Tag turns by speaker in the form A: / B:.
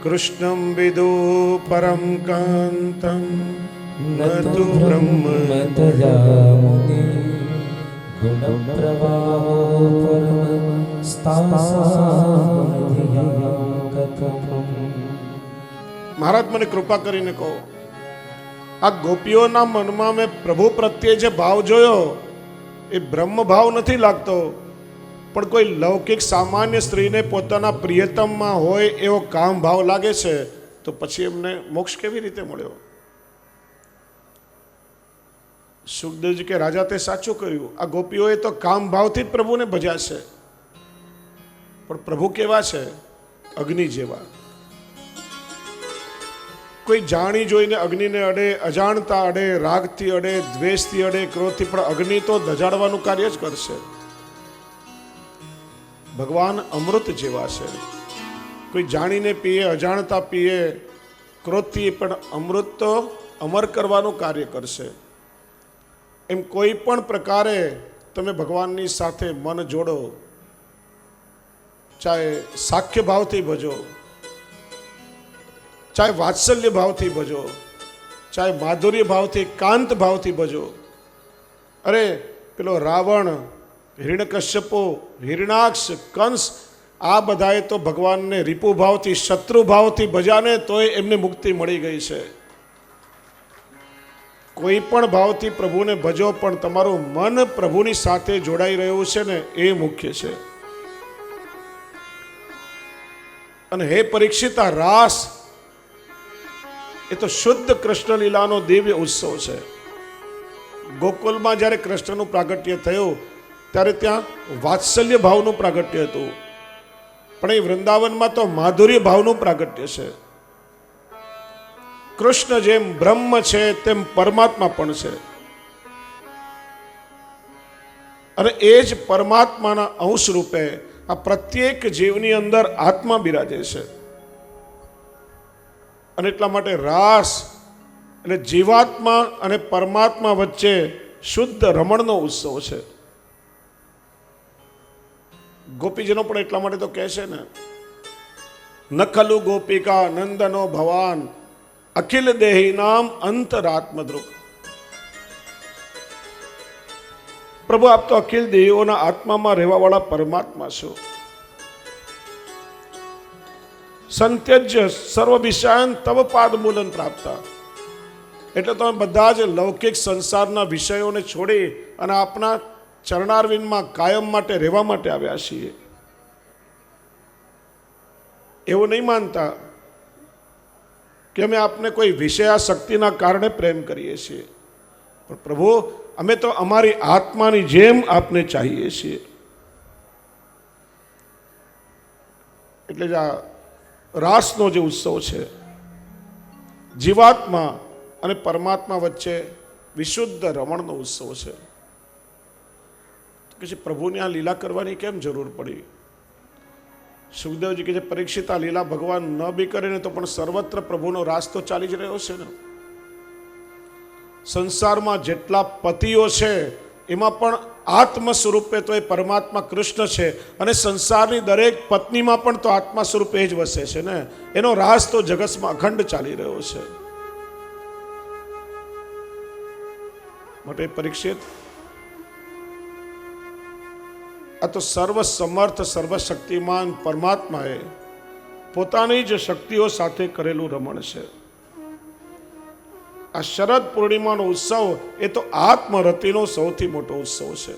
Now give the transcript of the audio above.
A: કૃષ્ણં વિદુ પરમ કાંતં ન તુ બ્રહ્મ
B: તજામુનિ ગુણપ્રવાહો પરમસ્તાસાધિયાકથમ.
A: મહારાજ મને કૃપા કરીને કહો, આ ગોપીઓના મનમાં મેં પ્રભુ પ્રત્યે જે ભાવ જોયો એ બ્રહ્મ ભાવ નથી લાગતો, પણ કોઈ લૌકિક સામાન્ય સ્ત્રીને પોતાના પ્રિયતમમાં હોય એવો કામ ભાવ લાગે છે, તો પછી એમને મોક્ષ કેવી રીતે મળ્યો? સુખદેવજી કે રાજા તે સાચું કર્યું, આ ગોપીઓએ તો કામ ભાવથી જ પ્રભુને ભજ્યા છે, પણ પ્રભુ કેવા છે? અગ્નિ જેવા. કોઈ જાણી જોઈને અગ્નિને અડે, અજાણતા અડે, રાગથી અડે, દ્વેષથી અડે, ક્રોધથી, પણ અગ્નિ તો દજાડવાનું કાર્ય જ કરશે. ભગવાન અમૃત જેવા છે. કોઈ જાણીને પીએ, અજાણતા પીએ, ક્રોધથી, પણ અમૃત તો અમર કરવાનું કાર્ય કરશે. એમ કોઈ પણ પ્રકારે તમે ભગવાનની સાથે મન જોડો, ચાહે સાખ્ય ભાવથી ભજો, ચાહે વાત્સલ્ય ભાવથી ભજો, ચાહે માધુર્ય ભાવથી, કાંત ભાવથી ભજો. અરે પેલો રાવણ, હિરણ્યકશ્યપો, હિરણાક્ષ, કંસ, આ બધાએ તો ભગવાનને રીપુ ભાવથી, શત્રુ ભાવથી ભજાને તોય એમને મુક્તિ મળી ગઈ છે. કોઈ પણ ભાવથી પ્રભુને ભજો, પણ તમારું મન પ્રભુની સાથે જોડાઈ રહ્યું છે ને, એ મુખ્ય છે. અને હે પરીક્ષિત, આ રાસ એ તો શુદ્ધ કૃષ્ણ લીલાનો દિવ્ય ઉત્સવ છે. ગોકુલમાં જ્યારે કૃષ્ણનું પ્રાગટ્ય થયું ત્યારે ત્યાં વાત્સલ્ય ભાવનું પ્રાગટ્ય હતું, પણ એ વૃંદાવનમાં તો માધુર્ય ભાવનું પ્રાગટ્ય છે. કૃષ્ણ જેમ બ્રહ્મ છે તેમ પરમાત્મા પણ છે, અને એ જ પરમાત્માના અંશ રૂપે આ પ્રત્યેક જીવની અંદર આત્મા બિરાજે છે. અને એટલા માટે રાસ એટલે જીવાત્મા અને પરમાત્મા વચ્ચે શુદ્ધ રમણનો ઉત્સવ છે. ગોપીજનો પણ એટલા માટે તો કહે છે ને, નખલુ ગોપિકા નંદનો ભવાન અખિલ દેહી નામ અંતરાત્મદ્રુક. પ્રભુ, આપ તો અખિલ દેહીઓના આત્મામાં રહેવાવાળા પરમાત્મા છો. સંત્યજ્ય સર્વ વિષયાન તવ પાદ મૂલન પ્રાપ્ત. એટલે તમે બધા જ લૌકિક સંસારના વિષયોને છોડી અને આપના ચરણારવિંદમાં કાયમ માટે રહેવા માટે આવ્યા છીએ. એવું નહીં માનતા કે અમે આપને કોઈ વિષયાશક્તિના કારણે પ્રેમ કરીએ છીએ, પણ પ્રભુ, અમે તો અમારી આત્માની જેમ આપને ચાહીએ છીએ. એટલે જ આ રાસનો જે ઉત્સવ છે, જીવાત્મા અને પરમાત્મા વચ્ચે વિશુદ્ધ રમણનો ઉત્સવ છે. પછી પ્રભુને આ લીલા કરવાની કેમ જરૂર પડી? સુખદેવજી કે જે પરીક્ષિત, આ લીલા ભગવાન ન બી કરે ને તો પણ સર્વત્ર પ્રભુનો રાસ તો ચાલી જ રહ્યો છે ને. સંસારમાં જેટલા પતિઓ છે એમાં પણ આત્મ સ્વરૂપે તો એ પરમાત્મા કૃષ્ણ છે, અને સંસારની દરેક પત્નીમાં પણ તો આત્મા સ્વરૂપે જ વસે છે ને. એનો રાસ તો જગતમાં અખંડ ચાલી રહ્યો છે. માટે પરીક્ષિત, આ તો સર્વ સમર્થ, સર્વશક્તિમાન પરમાત્માએ પોતાની જ શક્તિઓ સાથે કરેલું રમણ છે. આ શરદ પૂર્ણિમાનો ઉત્સવ એ તો આત્મરતિનો સૌથી મોટો ઉત્સવ છે.